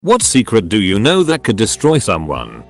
What secret do you know that could destroy someone?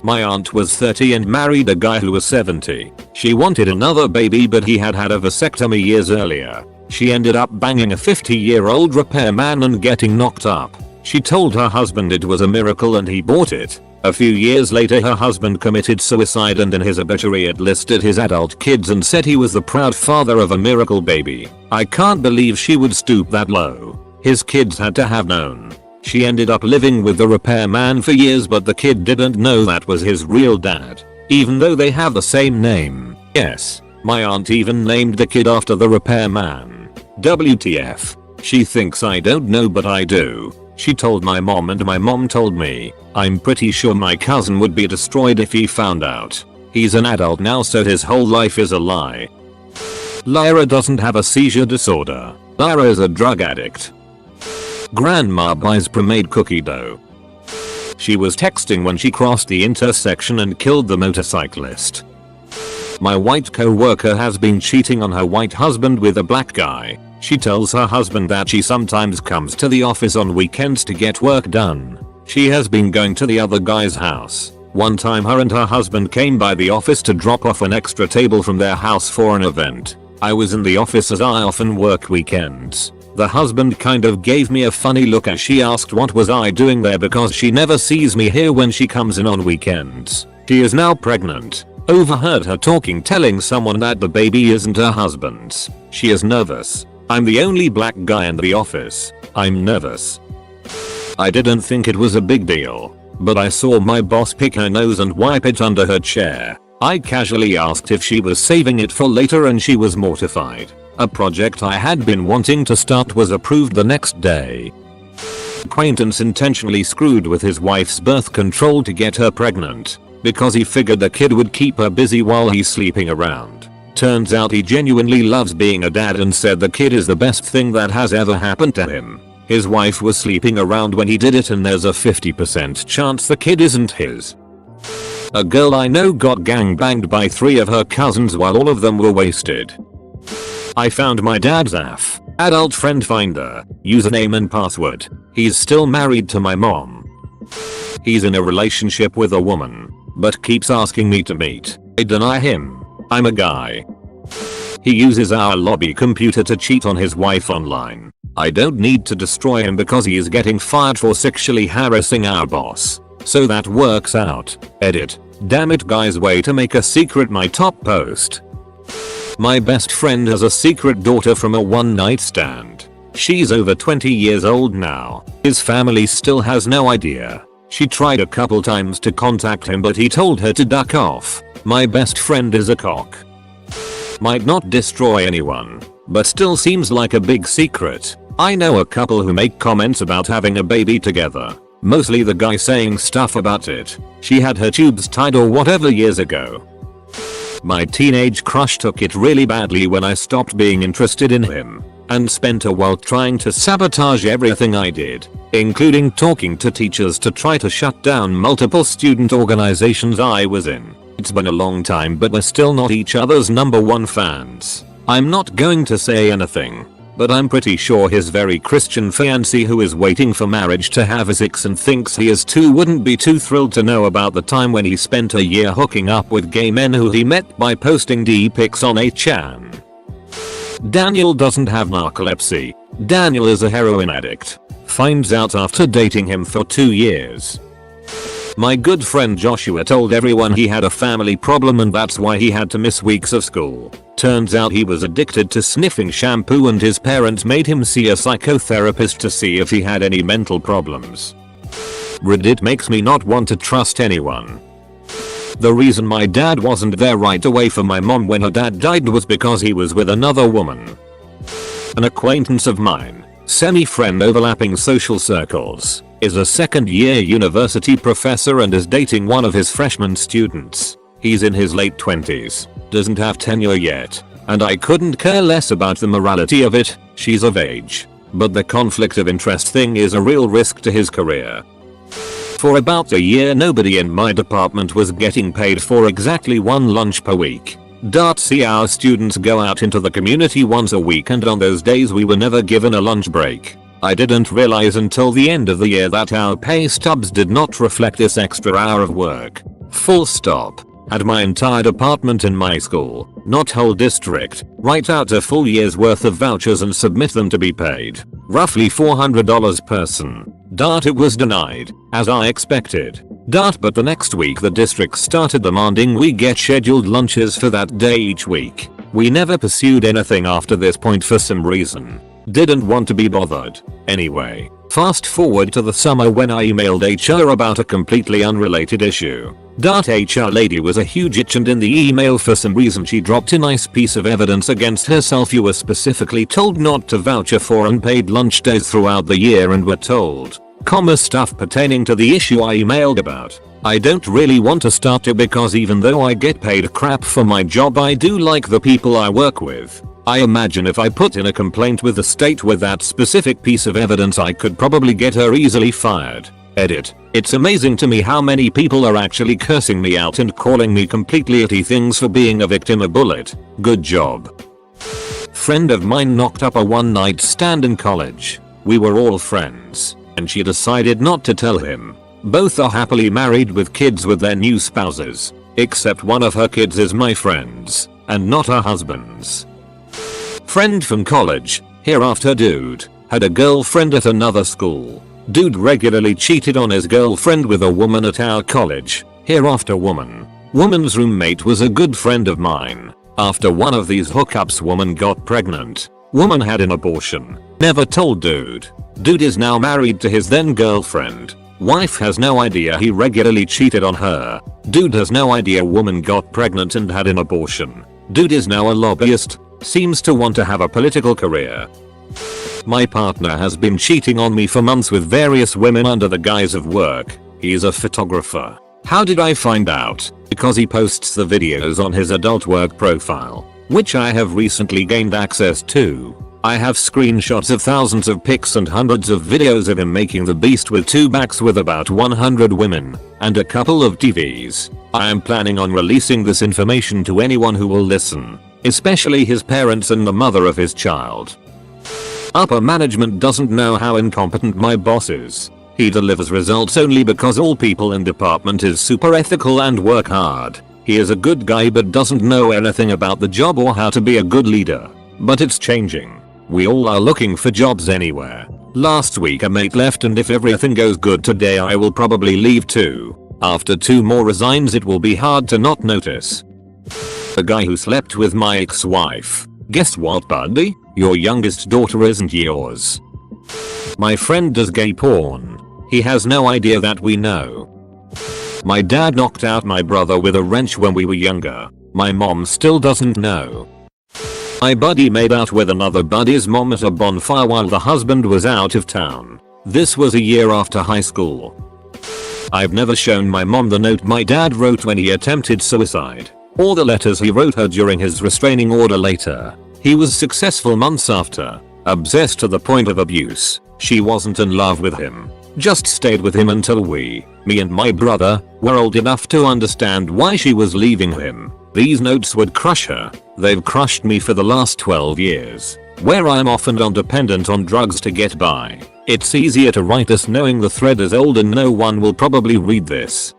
My aunt was 30 and married a guy who was 70. She wanted another baby but he had had a vasectomy years earlier. She ended up banging a 50-year-old repairman and getting knocked up. She told her husband it was a miracle and he bought it. A few years later her husband committed suicide and in his obituary it listed his adult kids and said he was the proud father of a miracle baby. I can't believe she would stoop that low. His kids had to have known. She ended up living with the repairman for years but the kid didn't know that was his real dad. Even though they have the same name. Yes, my aunt even named the kid after the repairman. WTF. She thinks I don't know but I do. She told my mom and my mom told me. I'm pretty sure my cousin would be destroyed if he found out. He's an adult now so his whole life is a lie. Lyra doesn't have a seizure disorder. Lyra is a drug addict. Grandma buys pre-made cookie dough. She was texting when she crossed the intersection and killed the motorcyclist. My white co-worker has been cheating on her white husband with a black guy. She tells her husband that she sometimes comes to the office on weekends to get work done. She has been going to the other guy's house. One time her and her husband came by the office to drop off an extra table from their house for an event. I was in the office as I often work weekends. The husband kind of gave me a funny look as she asked what was I doing there because she never sees me here when she comes in on weekends. She is now pregnant. Overheard her talking telling someone that the baby isn't her husband's. She is nervous. I'm the only black guy in the office. I'm nervous. I didn't think it was a big deal. But I saw my boss pick her nose and wipe it under her chair. I casually asked if she was saving it for later and she was mortified. A project I had been wanting to start was approved the next day. Acquaintance intentionally screwed with his wife's birth control to get her pregnant because he figured the kid would keep her busy while he's sleeping around. Turns out he genuinely loves being a dad and said the kid is the best thing that has ever happened to him. His wife was sleeping around when he did it and there's a 50% chance the kid isn't his. A girl I know got gangbanged by 3 of her cousins while all of them were wasted. I found my dad's adult friend finder, username and password. He's still married to my mom. He's in a relationship with a woman, but keeps asking me to meet. I deny him. I'm a guy. He uses our lobby computer to cheat on his wife online. I don't need to destroy him because he is getting fired for sexually harassing our boss. So that works out. Edit. Damn it guys, way to make a secret my top post. My best friend has a secret daughter from a one-night stand. She's over 20 years old now. His family still has no idea. She tried a couple times to contact him but he told her to duck off. My best friend is a cock. Might not destroy anyone, but still seems like a big secret. I know a couple who make comments about having a baby together. Mostly the guy saying stuff about it. She had her tubes tied or whatever years ago. My teenage crush took it really badly when I stopped being interested in him and spent a while trying to sabotage everything I did, including talking to teachers to try to shut down multiple student organizations I was in. It's been a long time but we're still not each other's #1 fans. I'm not going to say anything, but I'm pretty sure his very Christian fiancée who is waiting for marriage to have a 6 and thinks he is too wouldn't be too thrilled to know about the time when he spent a year hooking up with gay men who he met by posting D-pics on 8chan. Daniel doesn't have narcolepsy. Daniel is a heroin addict. Finds out after dating him for 2 years. My good friend Joshua told everyone he had a family problem and that's why he had to miss weeks of school. Turns out he was addicted to sniffing shampoo and his parents made him see a psychotherapist to see if he had any mental problems. Reddit makes me not want to trust anyone. The reason my dad wasn't there right away for my mom when her dad died was because he was with another woman. An acquaintance of mine, semi-friend overlapping social circles, is a second-year university professor and is dating one of his freshman students. He's in his late 20s, doesn't have tenure yet, and I couldn't care less about the morality of it, she's of age. But the conflict of interest thing is a real risk to his career. For about a year nobody in my department was getting paid for exactly 1 lunch per week. See, our students go out into the community once a week and on those days we were never given a lunch break. I didn't realize until the end of the year that our pay stubs did not reflect this extra hour of work. Full stop. Had my entire department in my school, not whole district, write out a full year's worth of vouchers and submit them to be paid. Roughly $400 person. It was denied, as I expected. But the next week the district started demanding we get scheduled lunches for that day each week. We never pursued anything after this point for some reason. Didn't want to be bothered. Anyway, fast forward to the summer when I emailed HR about a completely unrelated issue. HR lady was a huge itch, and in the email for some reason she dropped a nice piece of evidence against herself. You were specifically told not to voucher for unpaid lunch days throughout the year and were told, stuff pertaining to the issue I emailed about. I don't really want to start it because even though I get paid crap for my job, I do like the people I work with. I imagine if I put in a complaint with the state with that specific piece of evidence, I could probably get her easily fired. Edit. It's amazing to me how many people are actually cursing me out and calling me completely itty things for being a victim of bullet. Good job. Friend of mine knocked up a one-night stand in college. We were all friends, and she decided not to tell him. Both are happily married with kids with their new spouses, except one of her kids is my friend's, and not her husband's. Friend from college, hereafter dude, had a girlfriend at another school. Dude regularly cheated on his girlfriend with a woman at our college, hereafter woman. Woman's roommate was a good friend of mine. After one of these hookups, woman got pregnant. Woman had an abortion. Never told dude. Dude is now married to his then girlfriend. Wife has no idea he regularly cheated on her. Dude has no idea woman got pregnant and had an abortion. Dude is now a lobbyist. Seems to want to have a political career. My partner has been cheating on me for months with various women under the guise of work. He is a photographer. How did I find out? Because he posts the videos on his adult work profile, which I have recently gained access to. I have screenshots of thousands of pics and hundreds of videos of him making the beast with 2 backs with about 100 women and a couple of TVs. I am planning on releasing this information to anyone who will listen, especially his parents and the mother of his child. Upper management doesn't know how incompetent my boss is. He delivers results only because all people in department is super ethical and work hard. He is a good guy but doesn't know anything about the job or how to be a good leader. But it's changing. We all are looking for jobs anywhere. Last week a mate left, and if everything goes good today I will probably leave too. After 2 more resigns it will be hard to not notice. The guy who slept with my ex-wife. Guess what, buddy? Your youngest daughter isn't yours. My friend does gay porn. He has no idea that we know. My dad knocked out my brother with a wrench when we were younger. My mom still doesn't know. My buddy made out with another buddy's mom at a bonfire while the husband was out of town. This was a year after high school. I've never shown my mom the note my dad wrote when he attempted suicide, or the letters he wrote her during his restraining order later. He was successful months after. Obsessed to the point of abuse. She wasn't in love with him. Just stayed with him until me and my brother, were old enough to understand why she was leaving him. These notes would crush her. They've crushed me for the last 12 years. Where I'm often dependent on drugs to get by. It's easier to write this knowing the thread is old and no one will probably read this.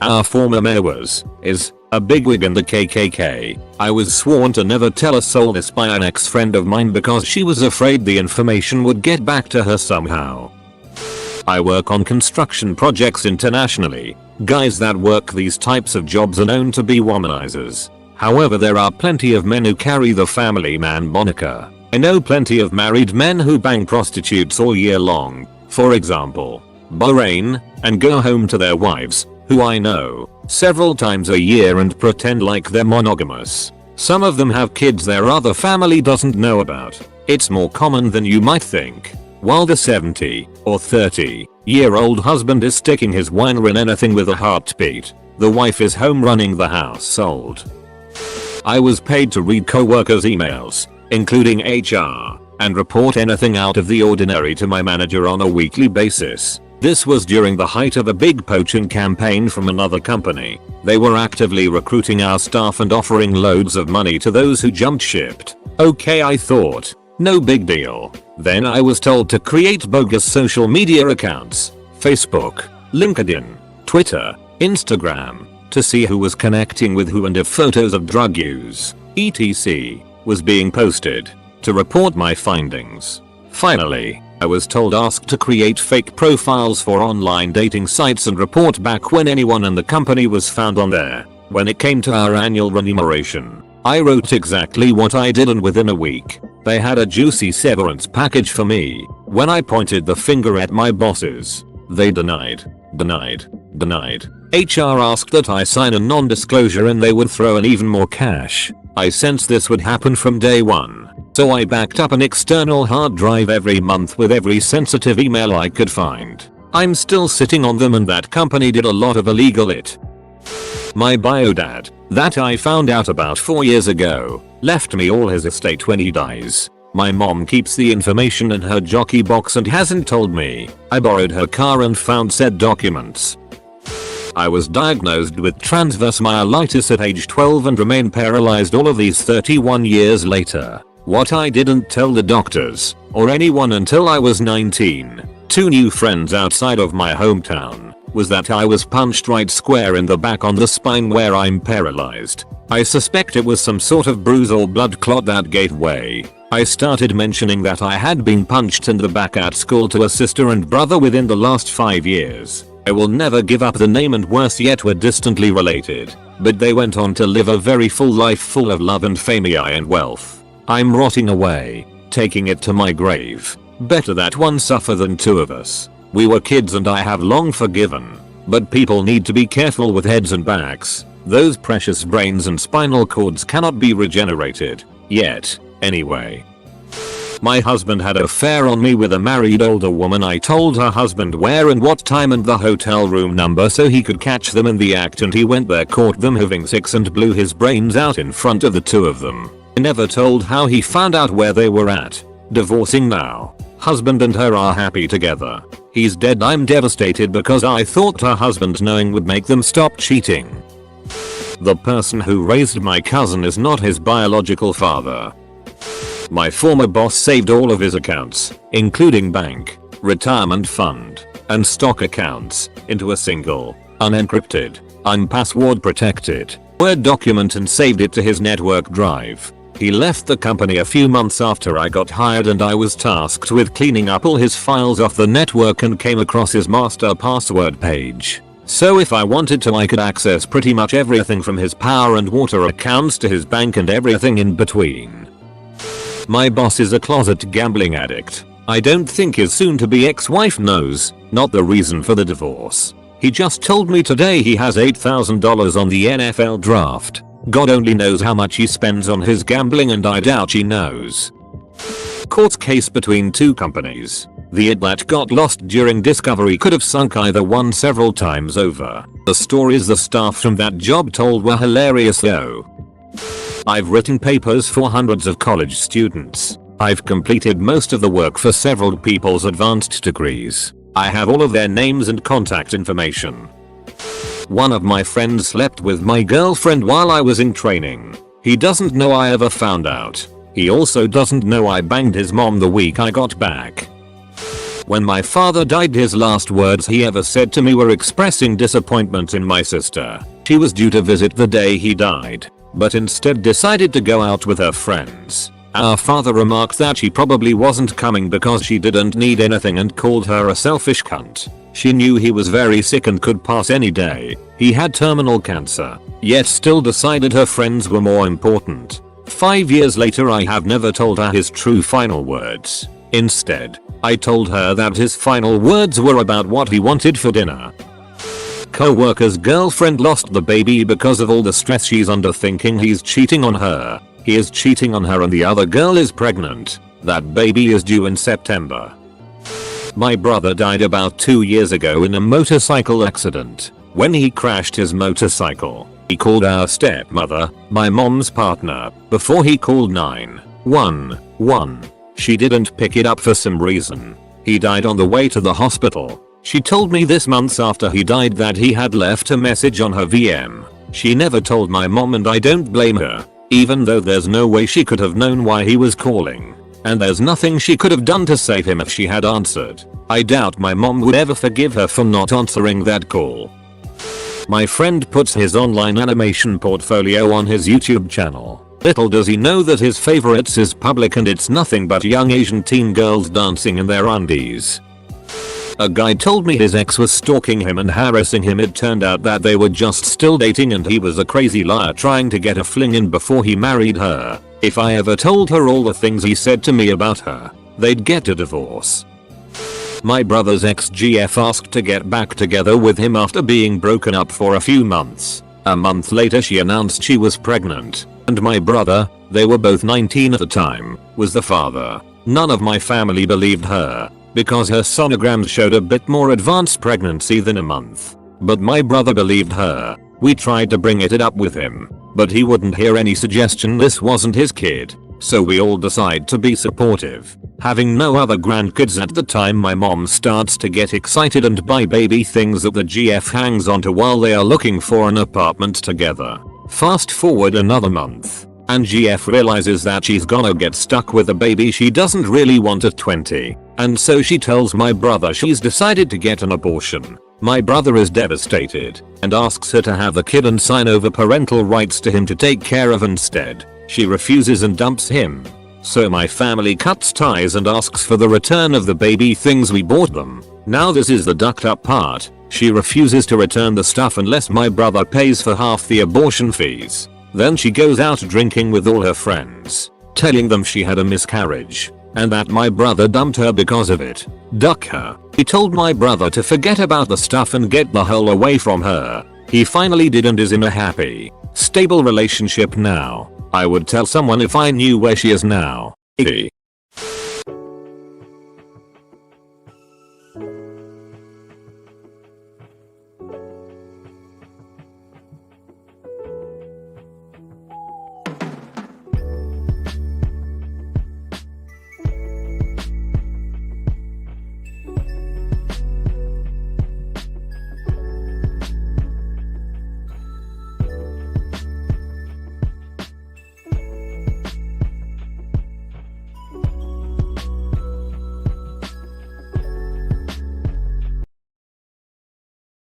Our former mayor is a bigwig in the KKK. I was sworn to never tell a soul this by an ex-friend of mine because she was afraid the information would get back to her somehow. I work on construction projects internationally. Guys that work these types of jobs are known to be womanizers. However, there are plenty of men who carry the family man moniker. I know plenty of married men who bang prostitutes all year long, for example, Bahrain, and go home to their wives, who I know, several times a year and pretend like they're monogamous. Some of them have kids their other family doesn't know about. It's more common than you might think. While the 70 or 30-year-old husband is sticking his wiener in anything with a heartbeat, the wife is home running the household. I was paid to read co-workers' emails, including HR, and report anything out of the ordinary to my manager on a weekly basis. This was during the height of a big poaching campaign from another company. They were actively recruiting our staff and offering loads of money to those who jumped ship. Okay, I thought. No big deal. Then I was told to create bogus social media accounts, Facebook, LinkedIn, Twitter, Instagram, to see who was connecting with who and if photos of drug use, etc., was being posted, to report my findings. Finally, I was asked to create fake profiles for online dating sites and report back when anyone in the company was found on there. When it came to our annual remuneration, I wrote exactly what I did, and within a week, they had a juicy severance package for me. When I pointed the finger at my bosses, they denied. HR asked that I sign a non-disclosure and they would throw in even more cash. I sensed this would happen from day one, so I backed up an external hard drive every month with every sensitive email I could find. I'm still sitting on them, and that company did a lot of illegal it. My bio dad, that I found out about 4 years ago, left me all his estate when he dies. My mom keeps the information in her jockey box and hasn't told me. I borrowed her car and found said documents. I was diagnosed with transverse myelitis at age 12 and remain paralyzed all of these 31 years later. What I didn't tell the doctors or anyone until I was 19, 2 new friends outside of my hometown, was that I was punched right square in the back on the spine where I'm paralyzed. I suspect it was some sort of bruise or blood clot that gave way. I started mentioning that I had been punched in the back at school to a sister and brother within the last 5 years. I will never give up the name, and worse yet, were distantly related, but they went on to live a very full life full of love and fame and wealth. I'm rotting away, taking it to my grave. Better that one suffer than 2 of us. We were kids and I have long forgiven, but people need to be careful with heads and backs. Those precious brains and spinal cords cannot be regenerated. Yet. Anyway. My husband had an affair on me with a married older woman. I told her husband where and what time and the hotel room number so he could catch them in the act, and he went there, caught them having sex, and blew his brains out in front of the 2 of them. I never told how he found out where they were at. Divorcing now. Husband and her are happy together. He's dead. I'm devastated because I thought her husband knowing would make them stop cheating. The person who raised my cousin is not his biological father. My former boss saved all of his accounts, including bank, retirement fund, and stock accounts, into a single, unencrypted, unpassword protected Word document and saved it to his network drive. He left the company a few months after I got hired, and I was tasked with cleaning up all his files off the network and came across his master password page. So if I wanted to, I could access pretty much everything from his power and water accounts to his bank and everything in between. My boss is a closet gambling addict. I don't think his soon-to-be ex-wife knows, not the reason for the divorce. He just told me today he has $8,000 on the NFL draft. God only knows how much he spends on his gambling, and I doubt she knows. Court case between 2 companies. The id that got lost during discovery could have sunk either one several times over. The stories the staff from that job told were hilarious though. I've written papers for hundreds of college students. I've completed most of the work for several people's advanced degrees. I have all of their names and contact information. One of my friends slept with my girlfriend while I was in training. He doesn't know I ever found out. He also doesn't know I banged his mom the week I got back. When my father died, his last words he ever said to me were expressing disappointment in my sister. She was due to visit the day he died, but instead decided to go out with her friends. Our father remarked that she probably wasn't coming because she didn't need anything and called her a selfish cunt. She knew he was very sick and could pass any day. He had terminal cancer, yet still decided her friends were more important. 5 years later, I have never told her his true final words. Instead, I told her that his final words were about what he wanted for dinner. Co-worker's girlfriend lost the baby because of all the stress she's under, thinking he's cheating on her. He is cheating on her and the other girl is pregnant. That baby is due in September. My brother died about 2 years ago in a motorcycle accident. When he crashed his motorcycle, he called our stepmother, my mom's partner, before he called 911. She didn't pick it up for some reason. He died on the way to the hospital. She told me this months after he died that he had left a message on her VM. She never told my mom, and I don't blame her, even though there's no way she could have known why he was calling. and there's nothing she could have done to save him if she had answered. I doubt my mom would ever forgive her for not answering that call. My friend puts his online animation portfolio on his YouTube channel. Little does he know that his favorites is public and it's nothing but young Asian teen girls dancing in their undies. A guy told me his ex was stalking him and harassing him. It turned out that they were just still dating and he was a crazy liar trying to get a fling in before he married her. If I ever told her all the things he said to me about her, they'd get a divorce. My brother's ex-GF asked to get back together with him after being broken up for a few months. A month later she announced she was pregnant, and my brother, they were both 19 at the time, was the father. None of my family believed her, because her sonograms showed a bit more advanced pregnancy than a month. But my brother believed her. We tried to bring it up with him, but he wouldn't hear any suggestion this wasn't his kid. So we all decide to be supportive. Having no other grandkids at the time, my mom starts to get excited and buy baby things that the GF hangs onto while they are looking for an apartment together. Fast forward another month, and GF realizes that she's gonna get stuck with a baby she doesn't really want at 20. And so she tells my brother she's decided to get an abortion. My brother is devastated and asks her to have the kid and sign over parental rights to him to take care of instead. She refuses and dumps him. So my family cuts ties and asks for the return of the baby things we bought them. Now this is the ducked up part. She refuses to return the stuff unless my brother pays for half the abortion fees. Then she goes out drinking with all her friends, telling them she had a miscarriage and that my brother dumped her because of it. Duck her. He told my brother to forget about the stuff and get the hell away from her. He finally did and is in a happy, stable relationship now. I would tell someone if I knew where she is now.